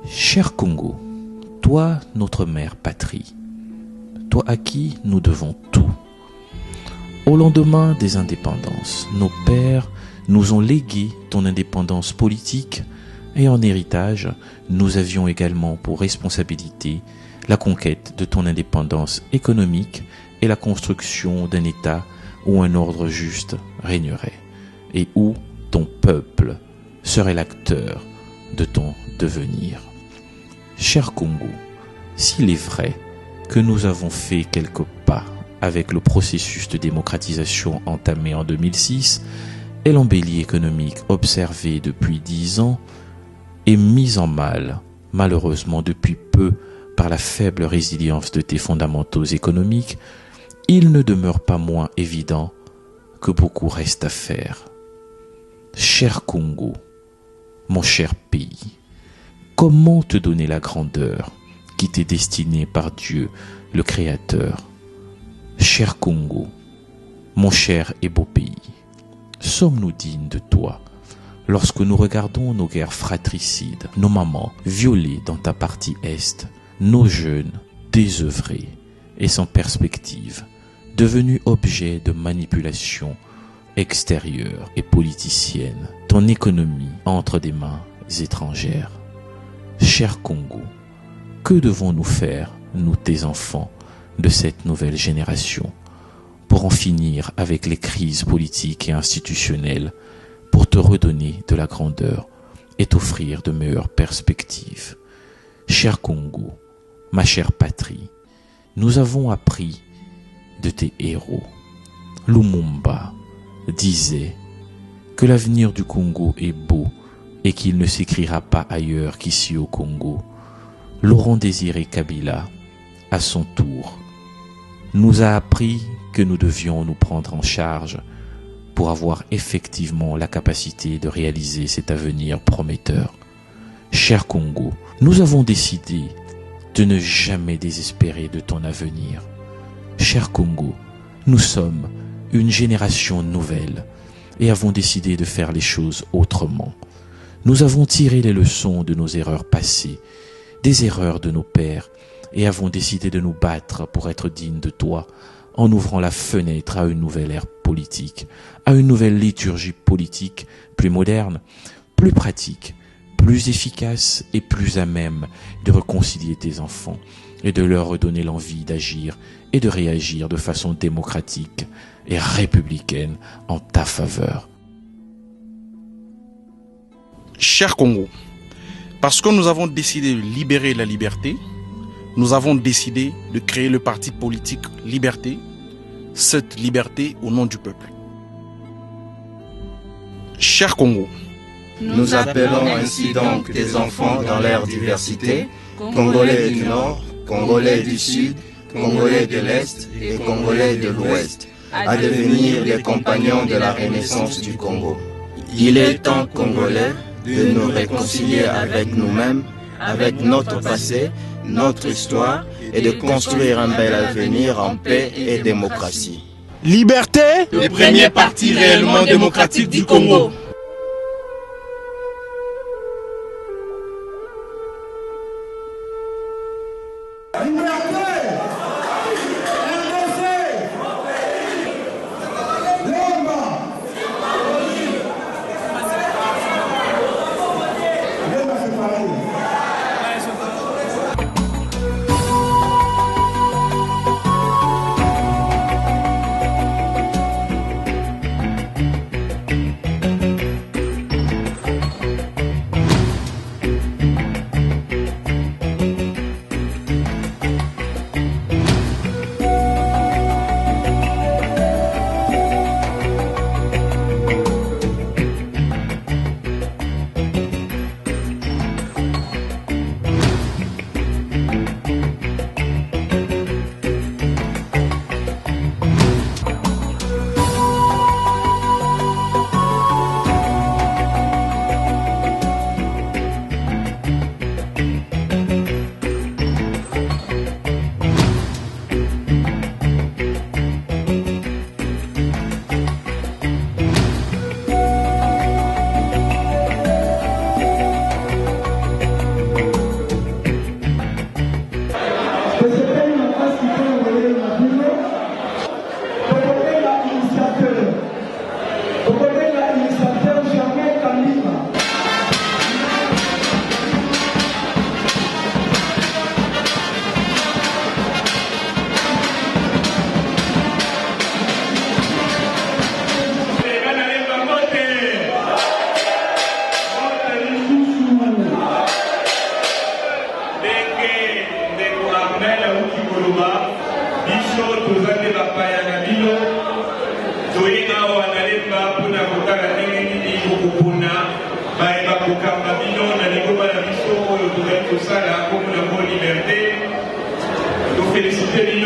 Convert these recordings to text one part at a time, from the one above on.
Cher Congo, toi notre mère patrie, toi à qui nous devons tout. Au lendemain des indépendances, nos pères nous ont légué ton indépendance politique et en héritage, nous avions également pour responsabilité la conquête de ton indépendance économique et la construction d'un État où un ordre juste régnerait et où ton peuple serait l'acteur de ton devenir. Cher Congo, s'il est vrai que nous avons fait quelques pas avec le processus de démocratisation entamé en 2006 et l'embellie économique observée depuis 10 ans est mise en mal, malheureusement depuis peu, par la faible résilience de tes fondamentaux économiques, il ne demeure pas moins évident que beaucoup reste à faire. Cher Congo, mon cher pays, comment te donner la grandeur qui t'est destinée par Dieu, le Créateur? Cher Congo, mon cher et beau pays, sommes-nous dignes de toi lorsque nous regardons nos guerres fratricides, nos mamans violées dans ta partie Est, nos jeunes désœuvrés et sans perspective, devenus objets de manipulation extérieure et politicienne, ton économie entre des mains étrangères? Cher Congo, que devons-nous faire, nous tes enfants, de cette nouvelle génération, pour en finir avec les crises politiques et institutionnelles, pour te redonner de la grandeur et t'offrir de meilleures perspectives? Cher Congo, ma chère patrie, nous avons appris de tes héros. Lumumba disait que l'avenir du Congo est beau et qu'il ne s'écrira pas ailleurs qu'ici au Congo. Laurent Désiré Kabila, à son tour, nous a appris que nous devions nous prendre en charge pour avoir effectivement la capacité de réaliser cet avenir prometteur. Cher Congo, nous avons décidé de ne jamais désespérer de ton avenir. Cher Congo, nous sommes une génération nouvelle et avons décidé de faire les choses autrement. Nous avons tiré les leçons de nos erreurs passées, des erreurs de nos pères, et avons décidé de nous battre pour être dignes de toi, en ouvrant la fenêtre à une nouvelle ère politique, à une nouvelle liturgie politique plus moderne, plus pratique, plus efficace et plus à même de réconcilier tes enfants et de leur redonner l'envie d'agir et de réagir de façon démocratique et républicaine en ta faveur. Cher Congo, parce que nous avons décidé de libérer la liberté, nous avons décidé de créer le parti politique Liberté, cette liberté au nom du peuple. Cher Congo, nous appelons ainsi donc tes enfants dans leur diversité, Congolais du Nord, Congolais du Sud, Congolais de l'Est et Congolais de l'Ouest, à devenir les compagnons de la renaissance du Congo. Il est temps, Congolais, de nous réconcilier avec nous-mêmes, avec notre passé, notre histoire et de construire un bel avenir en paix et démocratie. Liberté, le premier parti réellement démocratique du Congo.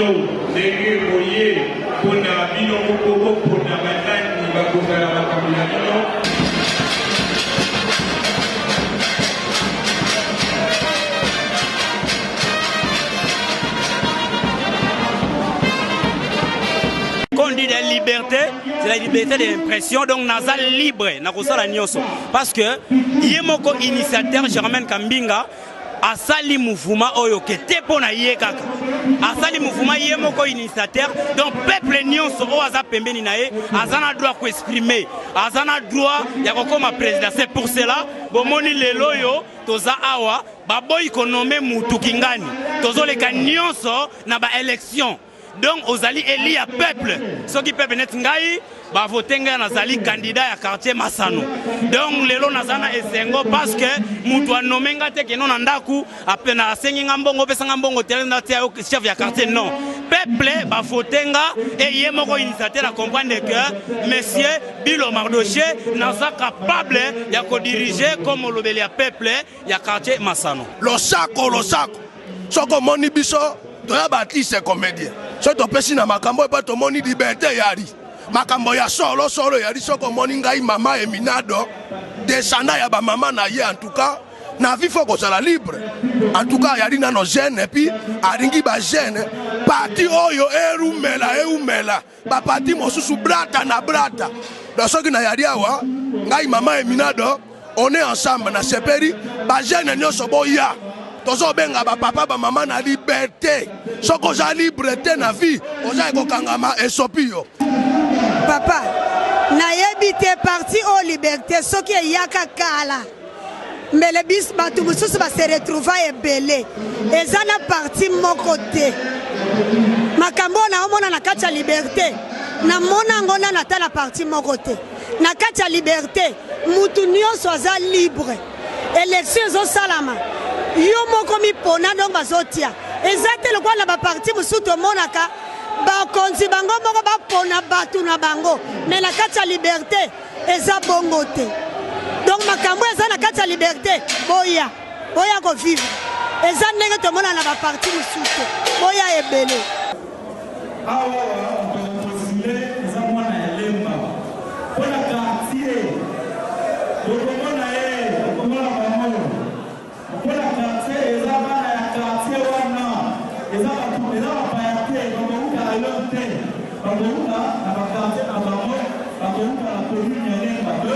bino ndenge boye pona bino moko pona banani bakongala makambo na bino. Quand on dit la liberté, c'est la liberté d'impression, donc naza libre, nakosala nyonso. Parce que yemoko initiateur Germaine Kambinga asali mouvement oyo kete pona ye kaka. Asali mouvement yemoko initiateur, donc peuple nyonso o aza pembeni na ye, azana droit ko exprimer, azana droit ya kokoma président. C'est pour cela bomoni lelo yo toza awa baboy konome mutu kingani. Tozoleka nyonso na ba élection. Donc ozali eli ya peuple ceux qui peuvent net ngai ba voter ngai nazali candidat ya quartier Masano. Donc lelo nazana esengo parce que mutu anomenga te ke non ndaku apena asengi ngambongo pesa ngambongo terena te chef ya quartier non. Peuple ba voter nga et yemoko initiateur à comprendre que monsieur Bilo Mardoché naza capable ya ko diriger comme lobeli ya peuple ya quartier Masano. Lo sako soko moni biso toya batise comédien. So to pesi na makambo pa to moni liberté yari. Makambo ya solo yari soko moni ngai mama Eminado descendant ya ba mama na ye en tout cas na vie faut ko sala libre. En tout cas yari na no jeune et puis aringi ba jeune parti oyo eumela ba parti mosusu brata na brata. Donc soki na yari awa ngai mama Eminado on est ensemble na seperi ba jeune nyonso boya. Tozo benga ba papa ba maman na liberté. Soko za liberté na vie, oza ekokangama esopio. Papa, na yebite parti au liberté soki yaka kala. Mais le bis batu mususu ba se retrouver ebele. Ezana parti mon côté. Makambo na omona na kati ya liberté. Na mona ngona na tala parti mon côté. Na kati ya liberté, mutu nyonso aza libre. Élection zo salama. Yo moko mi pona donc bazotia ezate le kwa na ba parti musuto monaka ba konzi bango moko ba pona batu na bango mais la kati ya liberté eza bongo te donc makambo eza na kati ya liberté boya ko vivre eza ndenge to mona na ba parti musuto boya ebele awa posile eza mwana ya lemba pona quartier bokomona bokomona bango pour la quartier, ils ont la quartier wana, ils ont pas été, comme on a l'autre, comme on a la quartier à Bamo, comme on a la commune de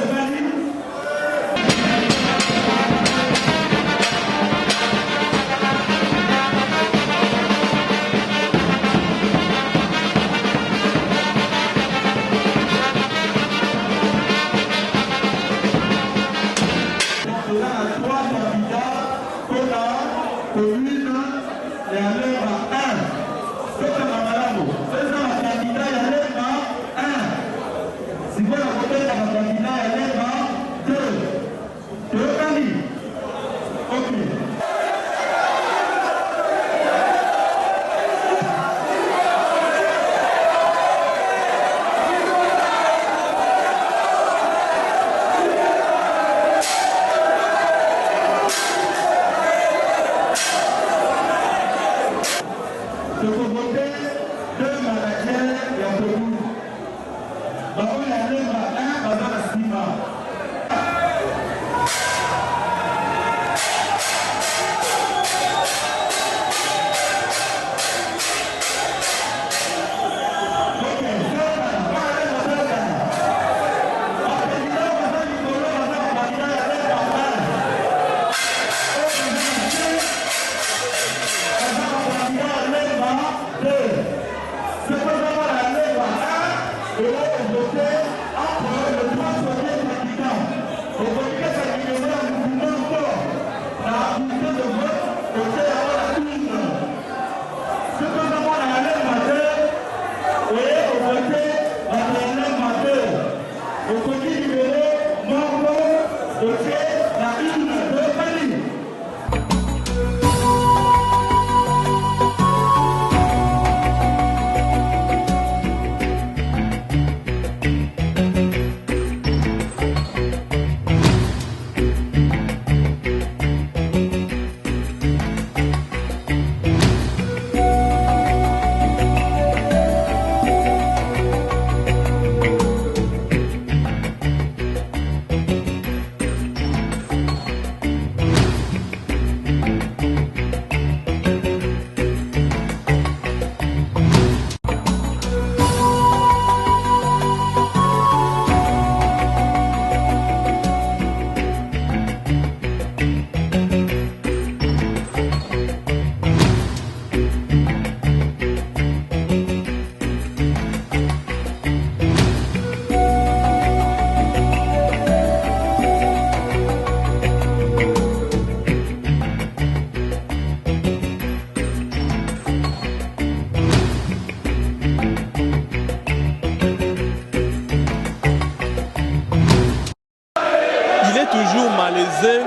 est toujours malaisé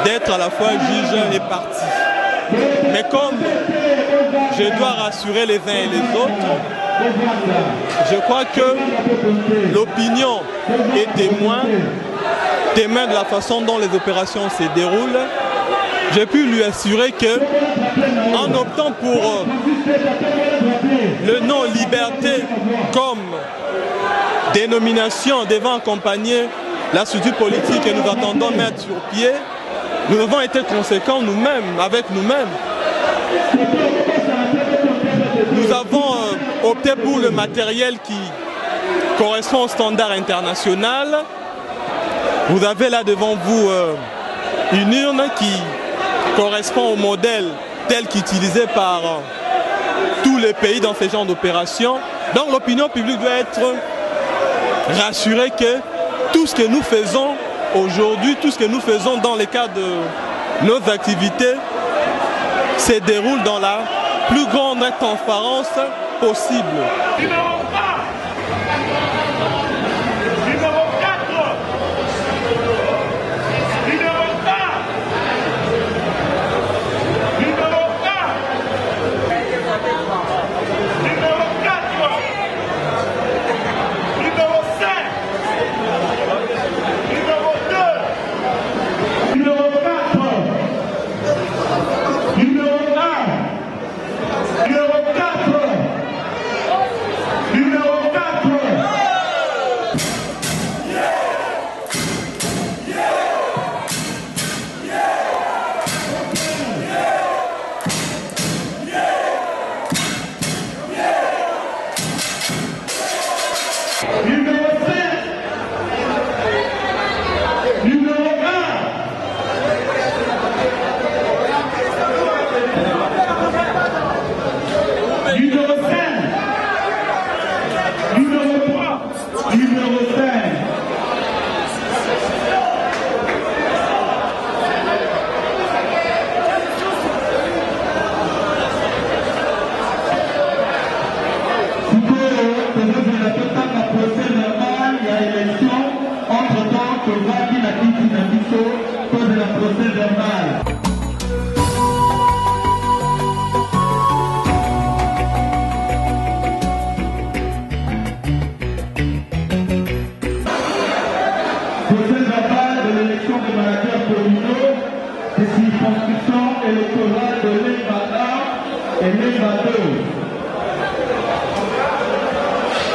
d'être à la fois juge et parti. Mais comme je dois rassurer les uns et les autres, je crois que l'opinion est témoin de la façon dont les opérations se déroulent. J'ai pu lui assurer que, en optant pour le nom Liberté comme dénomination devant accompagner la structure politique que nous attendons mettre sur pied, nous avons été conséquents nous-mêmes, avec nous-mêmes. Nous avons opté pour le matériel qui correspond au standard international. Vous avez là devant vous une urne qui correspond au modèle tel qu'utilisé par tous les pays dans ce genre d'opération. Donc l'opinion publique doit être rassurée que tout ce que nous faisons aujourd'hui, tout ce que nous faisons dans le cadre de nos activités se déroule dans la plus grande transparence possible.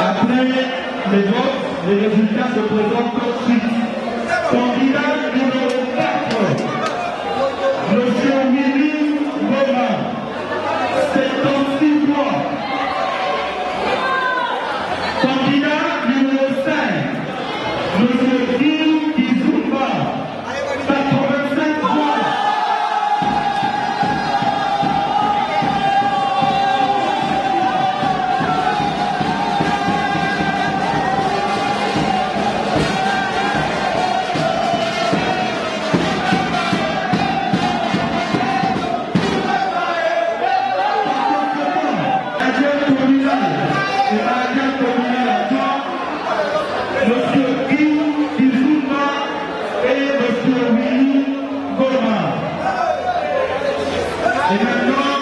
Après les votes, les résultats se présentent tout de suite. Candidat numéro 4, M. Willy Goma, 76 voix. Candidat numéro 5, M. Gil Kizumba, 85 voix. Et maintenant,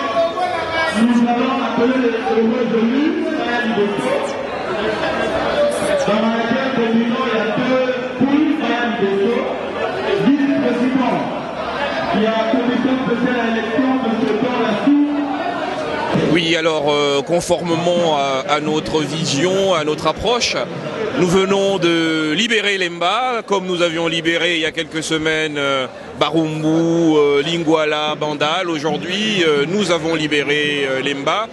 nous allons appeler les heureux élus à Liboso. Dans la région communale, il y a deux poules à Liboso. Vice-président, il y a la commission spéciale à l'élection, M. Paul Lassou. Oui, alors conformément à notre vision, à notre approche, nous venons de libérer Lemba, comme nous avions libéré il y a quelques semaines Barumbu, Lingwala, Bandal. Aujourd'hui, nous avons libéré Lemba.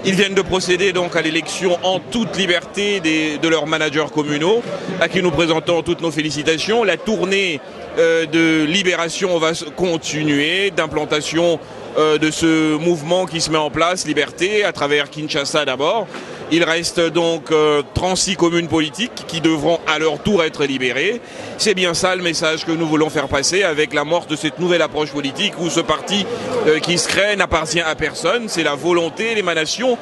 Ils viennent de procéder donc à l'élection en toute liberté de leurs managers communaux, à qui nous présentons toutes nos félicitations. La tournée de libération va continuer, d'implantation de ce mouvement qui se met en place, Liberté, à travers Kinshasa d'abord. Il reste donc 36 communes politiques qui devront à leur tour être libérées. C'est bien ça le message que nous voulons faire passer avec la mort de cette nouvelle approche politique où ce parti qui se crée n'appartient à personne. C'est la volonté, l'émanation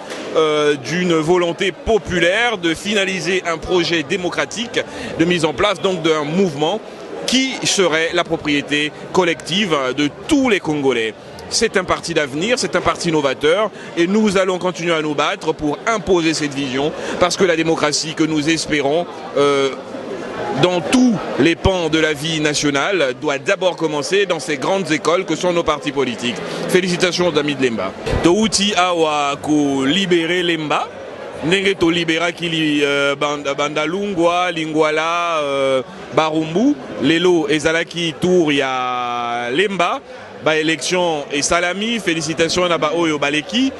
d'une volonté populaire de finaliser un projet démocratique, de mise en place donc d'un mouvement qui serait la propriété collective de tous les Congolais. C'est un parti d'avenir, c'est un parti novateur et nous allons continuer à nous battre pour imposer cette vision parce que la démocratie que nous espérons dans tous les pans de la vie nationale doit d'abord commencer dans ces grandes écoles que sont nos partis politiques. Félicitations aux amis de Lemba. Touti awa ko libérer Lemba. Ndenge to libéra ki Bandalungwa, Lingwala, Barumbu, lelo ezalaki tour ya Lemba. Ba élection et salami, félicitations à Baoyo Baleki.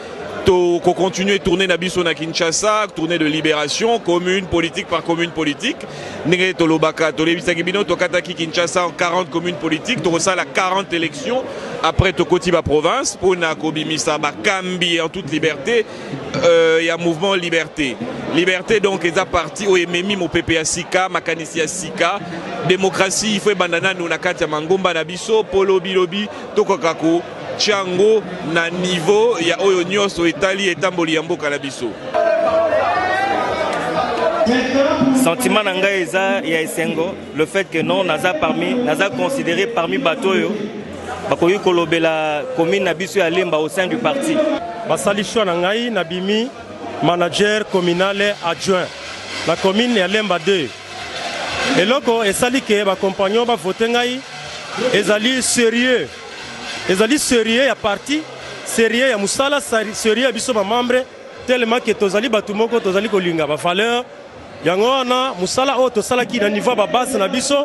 To continuer tourner na biso na Kinshasa, tourner de libération, commune politique par commune politique. Nenge to lobaka to lebisaki bino to kataki Kinshasa en 40 communes politiques, to ça la 40 élections après to kotiba province pour na kobimisa ba kambi en toute liberté. Il y a mouvement liberté. Liberté donc est à partir au ememi mo PPA Sika, makanisi ya Sika. Démocratie, il faut bandana nous na kati ya mangomba na biso polo bilobi to kokako. Tchango na niveau ya oyo nyonso etali etamboli ya mboka na biso. Sentiment na ngai eza ya esengo le fait que non naza considéré parmi batoyo bakoyi kolobela commune na biso ya Lemba au sein du parti. Basali choix na ngai na bimi manager communal adjoint la commune ya Lemba 2. Eloko esali ke ba compagnon ba voter ngai ezali sérieux. Ezali sérieux ya parti, sérieux ya musala, sérieux ya biso ba membre tellement que tozali batumoko tozali kolinga ba valeur yango wana musala o tosala ki na niveau ba base na biso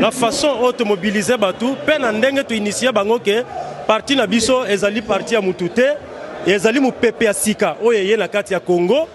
na façon o to mobiliser batu pe na ndenge to initier bango ke parti na biso ezali parti ya mutute ezali mu PPA Sika oyo ye na kati ya Congo.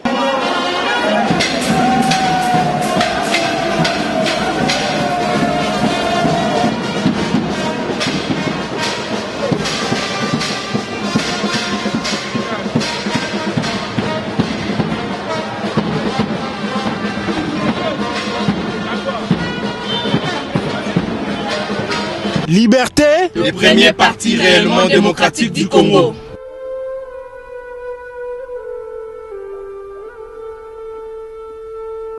Liberté, le premier parti réellement démocratique du Congo.